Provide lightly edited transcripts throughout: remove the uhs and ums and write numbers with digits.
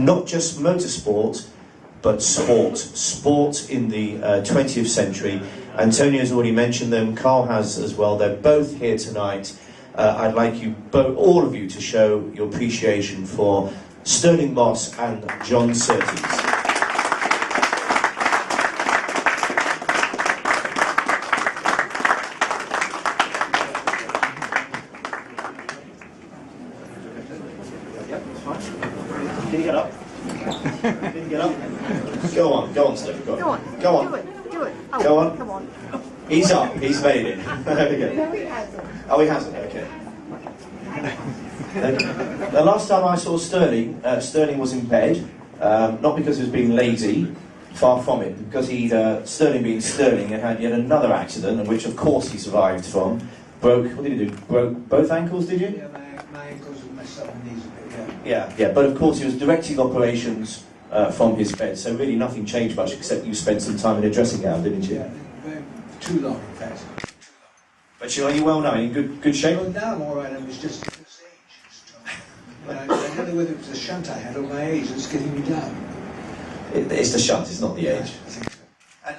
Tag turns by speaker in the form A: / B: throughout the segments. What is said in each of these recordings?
A: Not just motorsport, but sport in the 20th century. Antonio's already mentioned them, Carl has as well. They're both here tonight. I'd like you, all of you, to show your appreciation for Stirling Moss and John Surtees. Can you get up? Can you get up? Go on, Steve. Go on. Go on.
B: Do it. Oh,
A: go on.
B: Come on.
A: He's up. He's made it. There we go.
B: No, he hasn't.
A: Oh, he hasn't. Okay. The last time I saw Stirling, Stirling was in bed, not because he was being lazy, far from it, because Stirling being Stirling, had yet another accident, and which of course he survived from. What did he do? Broke both ankles, did you?
C: Yeah, my ankles were messed up, my knees a bit,
A: Yeah, but of course he was directing operations from his bed, so really nothing changed much, except you spent some time in a dressing gown, didn't you?
C: Yeah, too long, in fact.
A: But are you well now? In good shape?
C: Well, now I'm all right, it was just age. I don't know whether it was the shunt I had or my age that's getting me down.
A: It's the shunt, it's not the age.
C: I think so.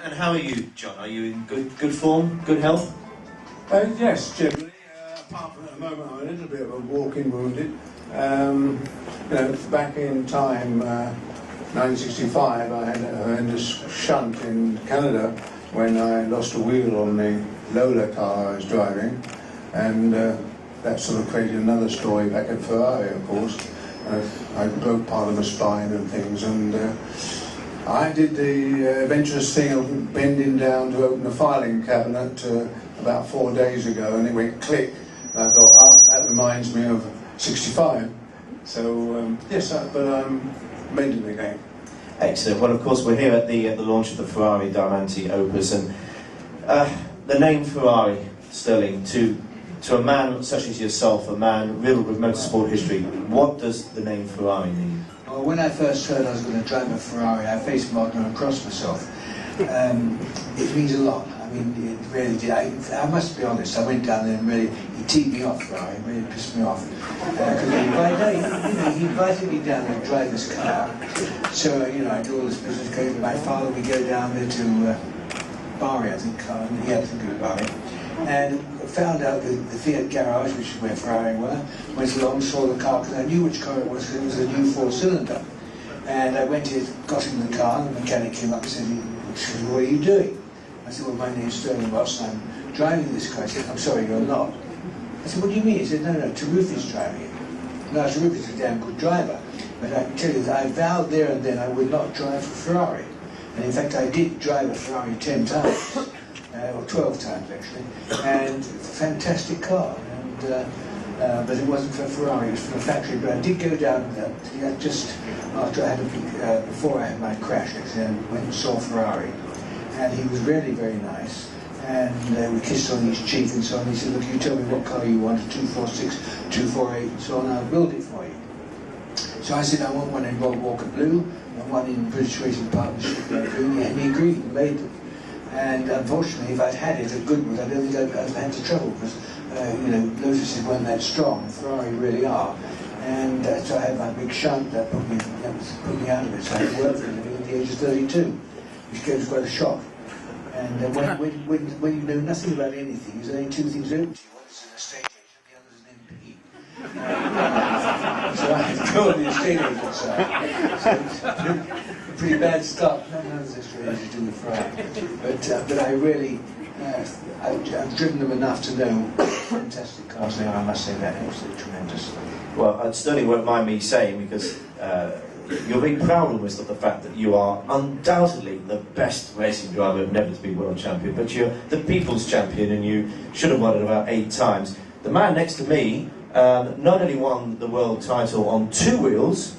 A: And how are you, John? Are you in good form, good health?
D: Yes, generally. Apart from at the moment, I'm a little bit of a walking wounded. Back in time, 1965, I had a horrendous shunt in Canada when I lost a wheel on the Lola car I was driving, and that sort of created another story back at Ferrari, of course. I broke part of my spine and things, and I did the adventurous thing of bending down to open a filing cabinet about 4 days ago, and it went click, and I thought, that reminds me of 65. So, but I'm mending again.
A: Excellent. Well, of course, we're here at the launch of the Ferrari Diamante Opus, and the name Ferrari, Stirling, to a man such as yourself, a man riddled with motorsport history, what does the name Ferrari mean?
C: Well, when I first heard I was going to drive a Ferrari, I faced Martin and crossed myself. It means a lot. I mean, it really did. I must be honest, I went down there and really, he teed me off, Ferrari, really pissed me off. Because he invited me down there to drive this car. So, I do all this business, go with my father, we go down there to Bari, I think, he had to go to Bari. And found out that the Fiat garage, which is where Ferrari were, went along, saw the car, because I knew which car it was, because it was a new 4-cylinder. And I went in, got in the car, and the mechanic came up and said, "What are you doing?" I said, "Well, my name's Stirling Moss, and I'm driving this car." He said, "I'm sorry, you're not." I said, "What do you mean?" He said, "No, Taruf is driving it." Now, Taruf is a damn good driver, but I can tell you that I vowed there and then I would not drive for Ferrari. And in fact, I did drive a Ferrari 10 times. Or 12 times actually, and fantastic car, and but it wasn't for Ferrari, it was for the factory. But I did go down just after I had before I had my crash accident, went and saw Ferrari, and he was really very nice, and we kissed on his cheek and so on. He said, "Look, you tell me what car you want, a 246, 248, and so on, I'll build it for you." So I said, "I want one in Rob Walker Blue, and one in British Racing Partnership Blue," and he agreed and made them. And unfortunately, if I'd had it at Goodwood, I don't think I'd have had the trouble, because Lotuses weren't that strong. Ferrari really are. And so I had my big shunt that put me out of it. So I had to work for it at the age of 32, which gave us quite a shock. And when you know nothing about anything, there's only two things open to you. One is an estate agent, the other is an MP. So I had to go on the estate agent side. So it's a pretty bad start. None of this really to do with Ferrari. But I really, I've driven them enough to know fantastic cars they are. I must say that, absolutely tremendous.
A: Well, Stirling won't mind me saying, because you're very proud almost of the fact that you are undoubtedly the best racing driver never to be world champion, but you're the people's champion, and you should have won it about 8 times. The man next to me not only won the world title on 2 wheels,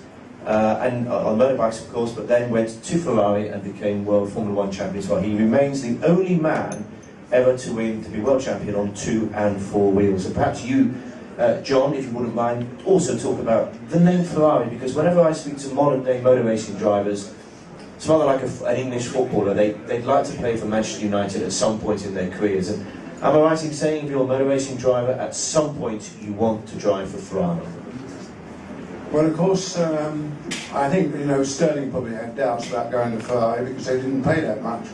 A: and on motorbikes of course, but then went to Ferrari and became world Formula 1 champion as well. He remains the only man ever to win to be world champion on 2 and 4 wheels. And perhaps you, John, if you wouldn't mind, also talk about the name Ferrari, because whenever I speak to modern day motor racing drivers, it's rather like an English footballer. They'd like to play for Manchester United at some point in their careers. And am I right in saying, if you're a motor racing driver, at some point you want to drive for Ferrari?
D: Well, of course, I think, you know, Stirling probably had doubts about going to Ferrari because they didn't pay that much.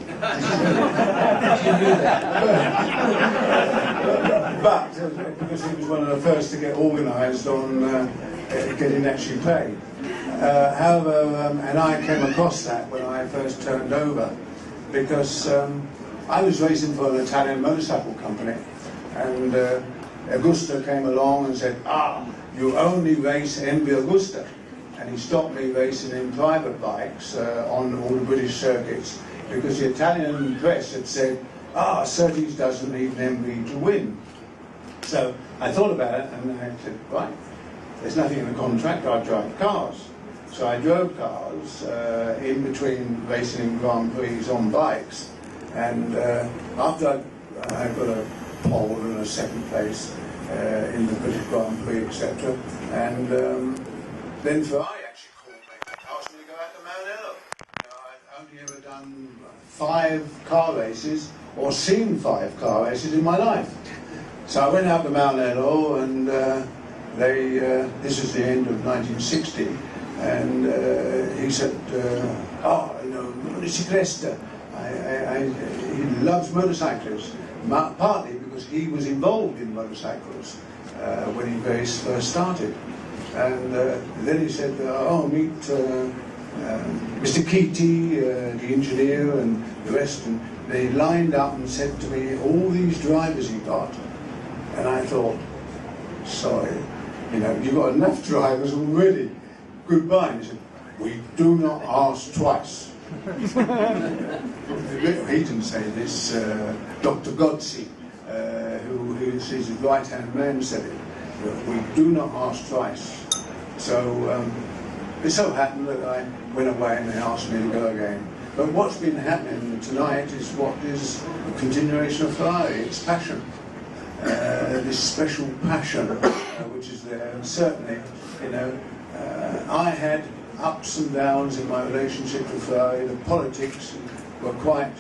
D: But because he was one of the first to get organised on getting actually paid. However, and I came across that when I first turned over, because I was racing for an Italian motorcycle company, and Augusta came along and said, you only race Envy Augusta. And he stopped me racing in private bikes on all the British circuits, because the Italian press had said, Surtees doesn't need an Envy to win. So I thought about it, and I said, right, there's nothing in the contract, I drive cars. So I drove cars in between racing in Grand Prix on bikes, and after I got a pole and a second place in the British Grand Prix, etc., and then Ferrari actually called me, asked me to go out to Maranello. I've only ever done 5 car races, or seen 5 car races in my life. So I went out to Maranello, and this was the end of 1960, and he said, you know, Motociclista. He loves motorcycles, partly because he was involved in motorcycles when he first started. And then he said, meet Mr. Keaty, the engineer, and the rest. And they lined up and said to me, all these drivers he got. And I thought, sorry, you know, you've got enough drivers already. Goodbye. And he said, we do not ask twice. He didn't say this. Dr. Godsey, who is his right-hand man, said it. We do not ask twice. So it so happened that I went away and they asked me to go again. But what's been happening tonight is what is a continuation of Ferrari. It's passion. This special passion which is there. And certainly, you know, I had ups and downs in my relationship with Ferrari. The politics were quite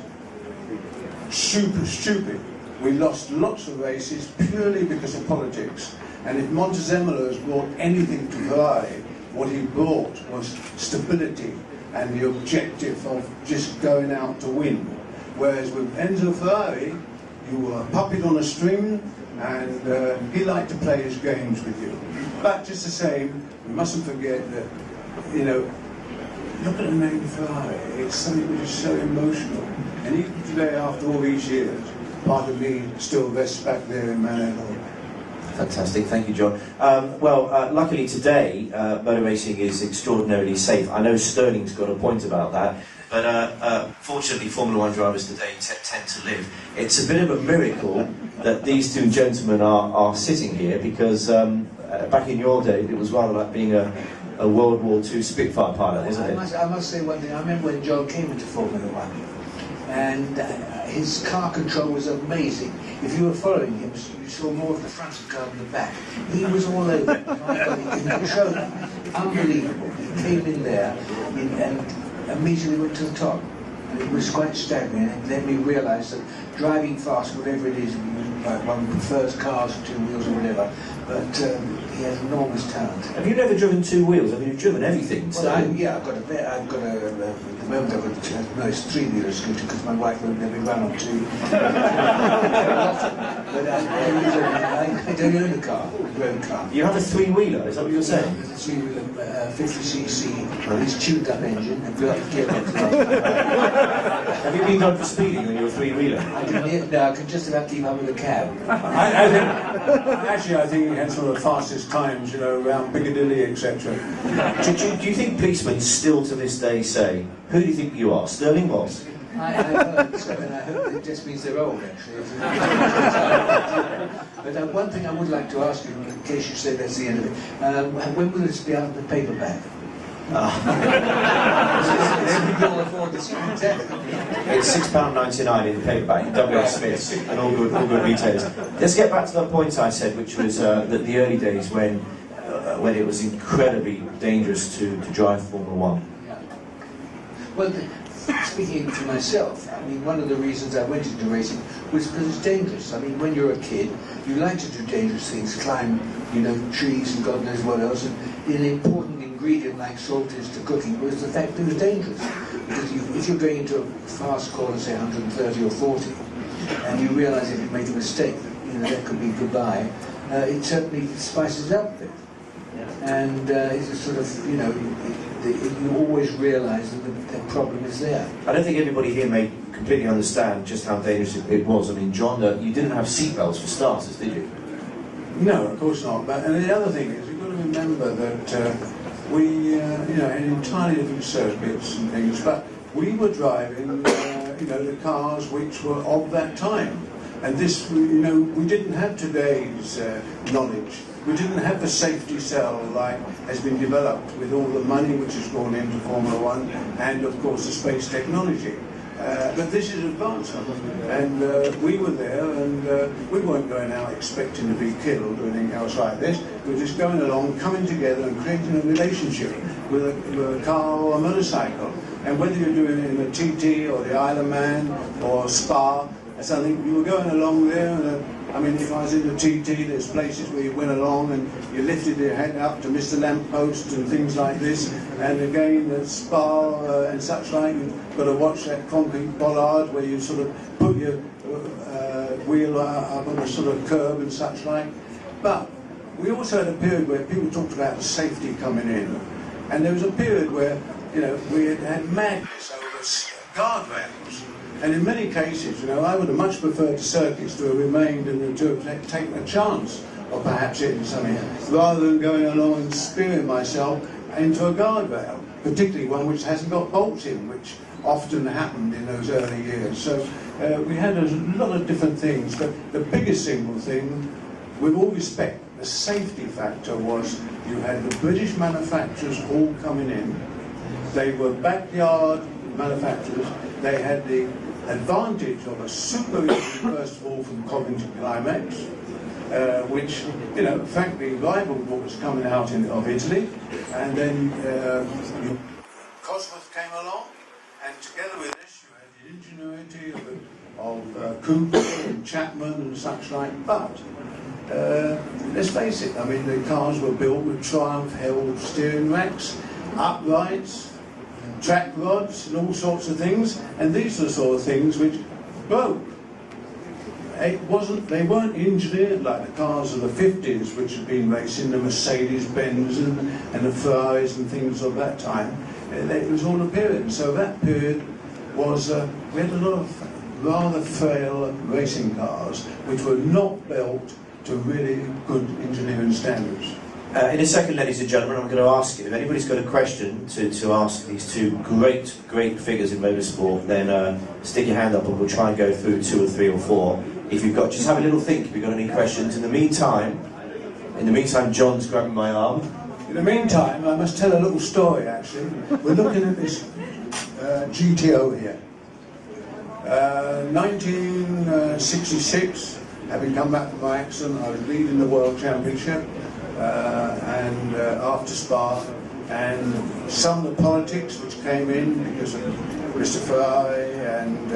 D: super stupid. We lost lots of races purely because of politics. And if Montezemolo has brought anything to Ferrari, what he brought was stability and the objective of just going out to win. Whereas with Enzo Ferrari, you were a puppet on a string, and he liked to play his games with you. But just the same, we mustn't forget that, you know, look at the name Ferrari. It's something which is so emotional. And even today, after all these years, part of me still rests back there in Maranello.
A: Fantastic, thank you, John. Luckily today, motor racing is extraordinarily safe. I know Stirling's got a point about that, but fortunately Formula 1 drivers today tend to live. It's a bit of a miracle that these two gentlemen are sitting here, because back in your day it was rather like being a World War II Spitfire pilot, wasn't it?
C: I must say one thing. I remember when John came into Formula 1, and his car control was amazing. If you were following him, you saw more of the front of the car than the back. He was all over. He controlled it. Unbelievable. He came in there and immediately went to the top. And it was quite staggering. And it made me realise that driving fast, whatever it is, one prefers cars, 2 wheels or whatever, but he has enormous talent.
A: Have you never driven 2 wheels? I mean, you've driven everything. So.
C: Well, at the moment I've got a nice 3-wheeler scooter because my wife won't let me run on 2. But I don't own a car, a road car.
A: You have a 3-wheeler, is that what you're saying?
C: Yeah, it's a 3-wheeler, 50cc, it's tuned up engine, and got the gearbox.
A: Have you been done for speeding on your 3-wheeler?
C: I can just about keep up with a cab.
D: I think he had some of the fastest times, you know, around Piccadilly, etc.
A: Do you think policemen still to this day say, who do you think you are? Stirling was?
C: I heard so, and I hope it just means they're old, actually. But one thing I would like to ask you, in case you say that's the end of it, when will this be out of the paperback?
A: It's £6.99 in the paperback, W. Smith's, and all good retailers. Let's get back to the point I said, which was that the early days when it was incredibly dangerous to drive Formula 1.
C: Well, speaking to myself, I mean, one of the reasons I went into racing was because it's dangerous. I mean, when you're a kid, you like to do dangerous things, climb, you know, trees and God knows what else. And an important ingredient like Surtees to cooking was the fact that it was dangerous. Because if you're going into a fast corner, say 130 or 40, and you realise if you make a mistake, you know, that could be goodbye, it certainly spices up a bit. And it's a sort of, you know, you always realise that the problem is there.
A: I don't think everybody here may completely understand just how dangerous it was. I mean, John, you didn't have seatbelts for starters, did you?
D: No, of course not. But and the other thing is, you've got to remember that we, you know, had entirely different circuits and things, but we were driving, you know, the cars which were of that time. And this, you know, we didn't have today's knowledge. We didn't have the safety cell like has been developed with all the money which has gone into Formula One and, of course, the space technology. But this is advanced, and we were there, and we weren't going out expecting to be killed or anything else like this. We were just going along, coming together and creating a relationship with a car or a motorcycle. And whether you're doing it in the TT or the Isle of Man or Spa, something, you were going along there, and I mean, if I was in the TT, there's places where you went along and you lifted your head up to Mr. Lamppost and things like this, and again at Spa and such like, you've got to watch that concrete bollard where you sort of put your wheel up on a sort of curb and such like. But we also had a period where people talked about the safety coming in, and there was a period where, you know, we had madness over guardrails. And in many cases, you know, I would have much preferred the circuits to have remained and to have taken a chance of perhaps hitting something, rather than going along and spearing myself into a guardrail, particularly one which hasn't got bolts in, which often happened in those early years. So we had a lot of different things, but the biggest single thing, with all respect, the safety factor was you had the British manufacturers all coming in. They were backyard manufacturers. They had the advantage of a super engine, first of all, from Covington Climax, which, you know, frankly rivaled what was coming out of Italy. And then Cosworth came along, and together with this you had the ingenuity of Cooper and Chapman and such like. But let's face it, I mean, the cars were built with Triumph held steering racks, uprights, track rods and all sorts of things, and these are the sort of things which broke. They weren't engineered like the cars of the 50s, which had been racing, the Mercedes-Benz and the Ferraris and things of that time. It was all a period, and so that period was, we had a lot of rather frail racing cars which were not built to really good engineering standards.
A: In a second, ladies and gentlemen, I'm going to ask you, if anybody's got a question to ask these two great figures in motorsport, then stick your hand up and we'll try and go through 2 or 3 or 4. If you've got, just have a little think if you've got any questions. In the meantime, John's grabbing my arm.
D: In the meantime, I must tell a little story, actually. We're looking at this GTO here. 1966, having come back from my accident, I was leading the World Championship. And after Spa, and some of the politics which came in because of Mr. Ferrari and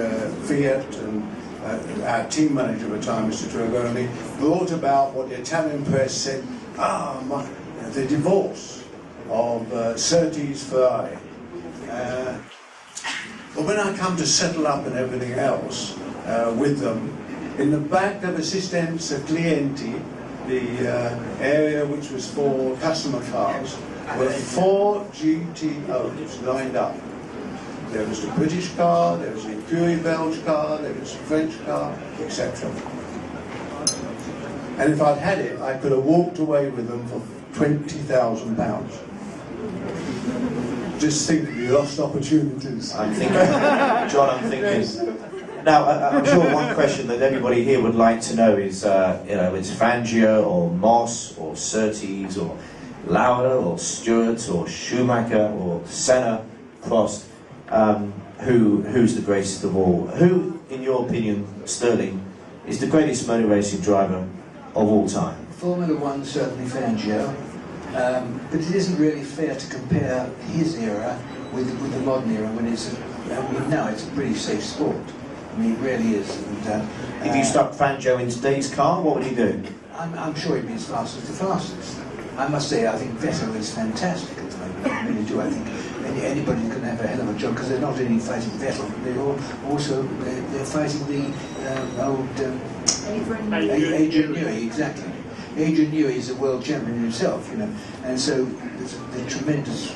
D: Fiat and our team manager at the time, Mr. Dragoni, brought about what the Italian press said, the divorce of Surtees Ferrari. But when I come to settle up and everything else with them, in the back of Assistenza Clienti, the area which was for customer cars, were 4 GTOs lined up. There was the British car, there was the Curie Belge car, there was the French car, etc. And if I'd had it, I could have walked away with them for £20,000. Just think of the lost opportunities.
A: I'm thinking, John, I'm thinking. Now, I'm sure one question that everybody here would like to know is, you know, it's Fangio or Moss or Surtees or Lauda or Stewart or Schumacher or Senna, Prost, who's the greatest of all? Who, in your opinion, Stirling, is the greatest motor racing driver of all time?
C: Formula One, certainly Fangio, but it isn't really fair to compare his era with the modern era when it's I mean, now it's a pretty safe sport. I mean, it really is. And,
A: if you stuck Fangio in today's car, what would he do?
C: I'm sure he'd be as fast as the fastest. I must say, I think Vettel is fantastic at the moment. I really do. I think anybody can have a hell of a job because they're not only fighting Vettel, but they're fighting the old Adrian Newey, exactly. Adrian Newey is a world champion himself, you know, and so there's a tremendous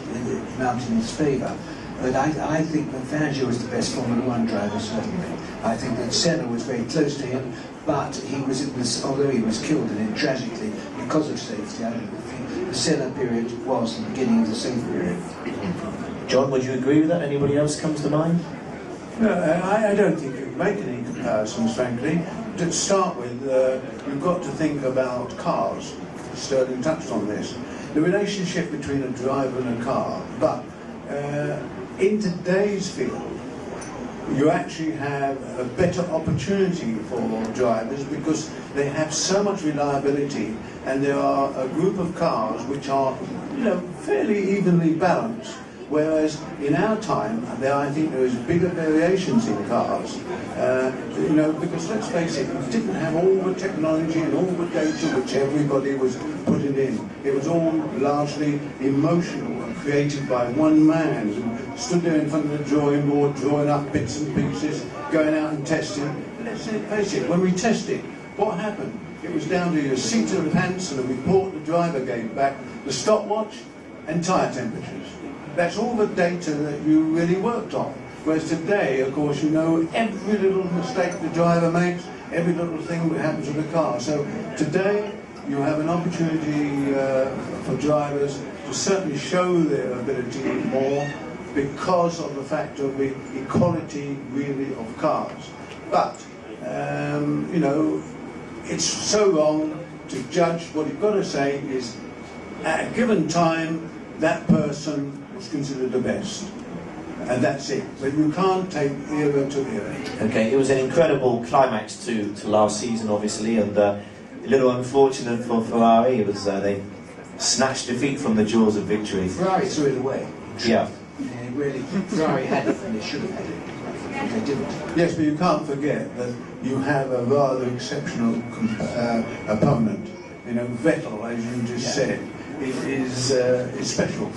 C: amount in his favour. But I think that Fangio was the best Formula One driver, certainly. I think that Senna was very close to him, but although he was killed in it tragically because of safety, I think the Senna period was the beginning of the safe period.
A: John, would you agree with that? Anybody else comes to mind?
D: No, I don't think you can make any comparisons, frankly. To start with, you've got to think about cars. Stirling touched on this. The relationship between a driver and a car. But in today's field, you actually have a better opportunity for drivers because they have so much reliability, and there are a group of cars which are, you know, fairly evenly balanced. Whereas in our time, I think there was bigger variations in cars, you know, because let's face it, we didn't have all the technology and all the data which everybody was putting in. It was all largely emotional and created by one man who stood there in front of the drawing board, drawing up bits and pieces, going out and testing. Let's face it, when we tested, what happened? It was down to your seat of the pants and the report the driver gave back, the stopwatch and tyre temperatures. That's all the data that you really worked on. Whereas today, of course, you know every little mistake the driver makes, every little thing that happens with the car. So today, you have an opportunity for drivers to certainly show their ability more because of the fact of the equality, really, of cars. But, you know, it's so wrong to judge. What you've got to say is, at a given time, that person was considered the best, and that's it. But you can't take era to era.
A: Okay, it was an incredible climax to last season, obviously, and a little unfortunate for Ferrari. It was they snatched defeat from the jaws of victory.
C: Ferrari threw it away.
A: Yeah.
C: Really, Ferrari had it, and they should have had it. But they didn't.
D: Yes, but you can't forget that you have a rather exceptional opponent. You know, Vettel, as you just said. Is special.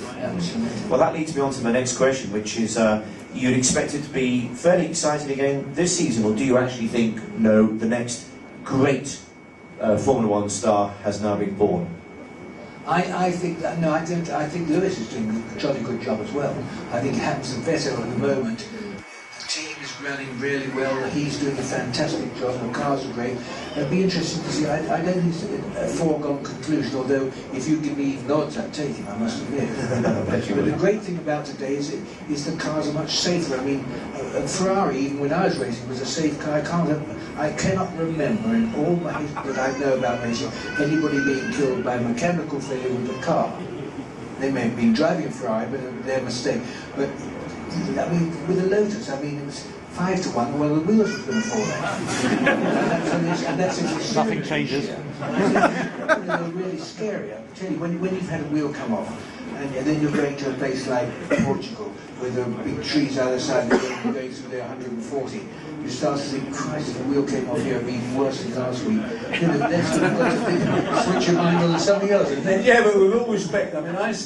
A: Well, that leads me on to my next question, which is, you'd expect it to be fairly exciting again this season, or do you actually think, no, the next great Formula One star has now been born?
C: I think that, no, I don't. I think Lewis is doing a jolly good job as well. I think it happens better at the moment. The team is running really well. He's doing a fantastic job. The cars are great. It'd be interesting to see. I don't think it's a foregone conclusion, although if you give me even odds, I'd take him, I must admit. But the great thing about today is the cars are much safer. I mean, Ferrari, even when I was racing, was a safe car. I cannot remember in all my history that I know about racing anybody being killed by mechanical failure with a car. They may have been driving a Ferrari, but their mistake. But I mean, with the Lotus, I mean, it was 5 to 1, well, the wheels were going to fall off. and that's
B: nothing changes.
C: They're really scary, I tell you. When you've had a wheel come off, and then you're going to a place like Portugal, where there are big trees either side of the road, you're going through there 140, you start to think, Christ, if the wheel came off here, it'd be even worse than last week. You know, that's what you've got to think, switch your mind on to something else.
D: Yeah, but with all respect, I mean, I was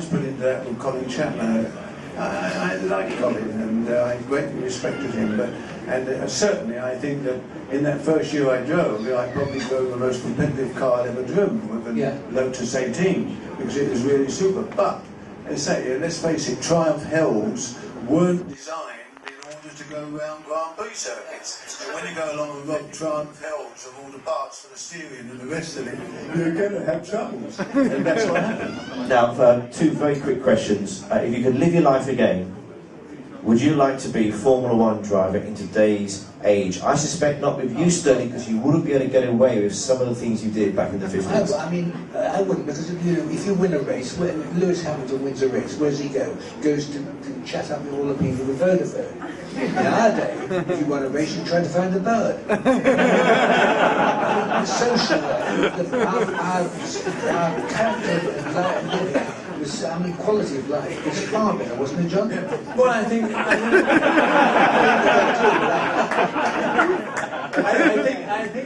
D: put into that with Colin Chapman. I like Colin, and I greatly respected him, and certainly I think that in that first year I drove, I probably drove the most competitive car I'd ever driven with a Lotus 18, because it was really super. But, let's face it, Triumph Hells weren't designed in order to go around Grand Prix circuits. And when you go along and rob Triumph Hells of all the parts for the steering and the rest of it, you're going to have troubles. And that's what happened.
A: Now, two very quick questions. If you could live your life again, would you like to be Formula One driver in today's age? I suspect not with you, Stirling, because you wouldn't be able to get away with some of the things you did back in the 50s.
C: I mean, I wouldn't, because if you win a race, when Lewis Hamilton wins a race, where does he go? Goes to chat up with all the people with Vodafone. In our day, if you won a race, you tried to find a bird. The social life, our character and living was, I mean, quality of life was far better, wasn't it, John?
D: Well, I think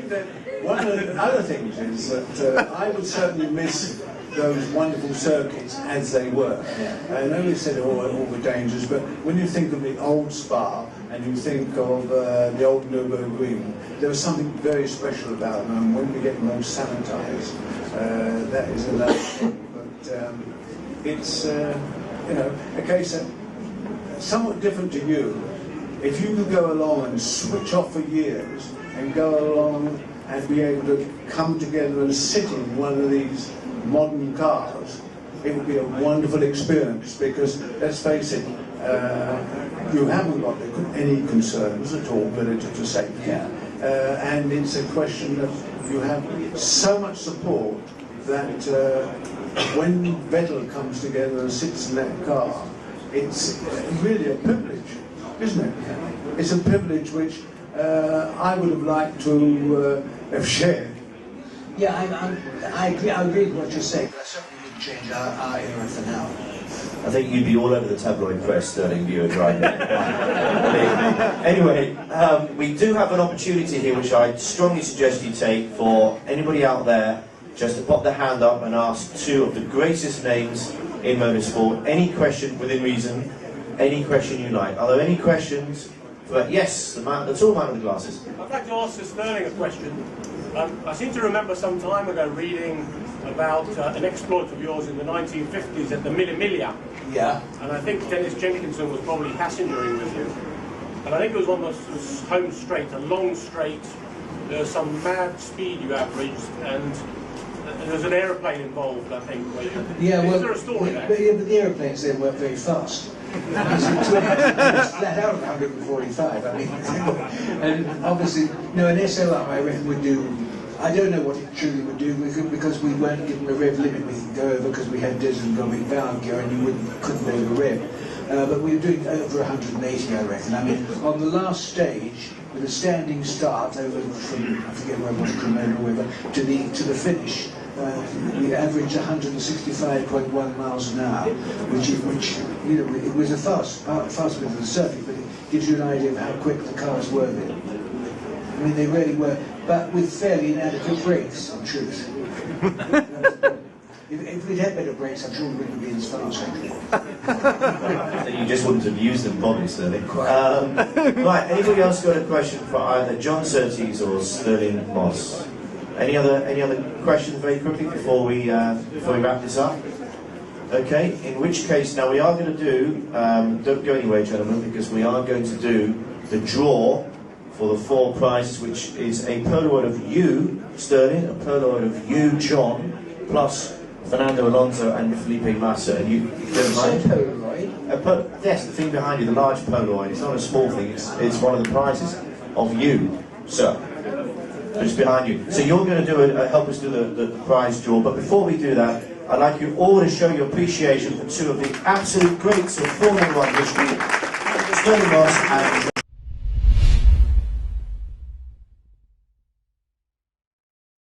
D: that one of the other things is that I would certainly miss those wonderful circuits as they were.
C: Yeah.
D: I know we said all were dangerous, but when you think of the old Spa and you think of the old Nürburgring, there was something very special about them. And when we get more sanitised, that is another thing. But it's you know, a case of somewhat different to you. If you could go along and switch off for years and go along and be able to come together and sit in one of these modern cars, it would be a wonderful experience, because let's face it, you haven't got any concerns at all related to safety.
C: Yeah.
D: And it's a question of you have so much support that when Vettel comes together and sits in that car, it's really a privilege, isn't it? It's a privilege which I would have liked to have shared.
C: Yeah, I agree with what you're saying, but I certainly wouldn't change our era for now.
A: I think you'd be all over the tabloid press, Stirling, if you were driving. Believe me. Anyway, we do have an opportunity here, which I strongly suggest you take, for anybody out there just to pop their hand up and ask two of the greatest names in motorsport. Any question within reason, any question you like. Are there any questions? Yes, the tall man with the glasses.
B: I'd like to ask Stirling a question. I seem to remember some time ago reading about an exploit of yours in the 1950s at the Mille Miglia.
C: Yeah.
B: And I think Dennis Jenkinson was probably passengering with you. And I think it was one that was home straight, a long straight. There was some mad speed you averaged, and there was an aeroplane involved, I think.
C: Yeah, well,
B: is there a story there?
C: But the aeroplanes then weren't very fast. Flat out 145. I mean, and obviously, no, an SLR I reckon would do. I don't know what it truly would do, because we weren't given a rev limit we could go over, because we had disengoming valve gear and you couldn't over rev. But we were doing over 180, I reckon. I mean, on the last stage, with a standing start over from, I forget where it was, Cremona or wherever, to the finish, we averaged 165.1 miles an hour, which you know, it was a faster than the circuit, but it gives you an idea of how quick the cars were then. I mean, they really were, but with fairly inadequate brakes, in truth. If we'd had better brakes, I'm sure we wouldn't be as fast, actually.
A: You just wouldn't have used them properly, Stirling. Right, anybody else got a question for either John Surtees or Stirling Moss? Any other questions very quickly before we wrap this up? Okay, in which case, now we are going to do, don't go anywhere, gentlemen, because we are going to do the draw for the 4 prizes, which is a Polaroid of you, Stirling, a Polaroid of you, John, plus Fernando Alonso and Felipe Massa. And you don't mind?
C: Polaroid?
A: Yes, the thing behind you, the large Polaroid. It's not a small thing. It's one of the prizes of you, sir. Just behind you. So you're going to do help us do the prize draw. But before we do that, I'd like you all to show your appreciation for two of the absolute greats of Formula 1 history, Stirling Moss and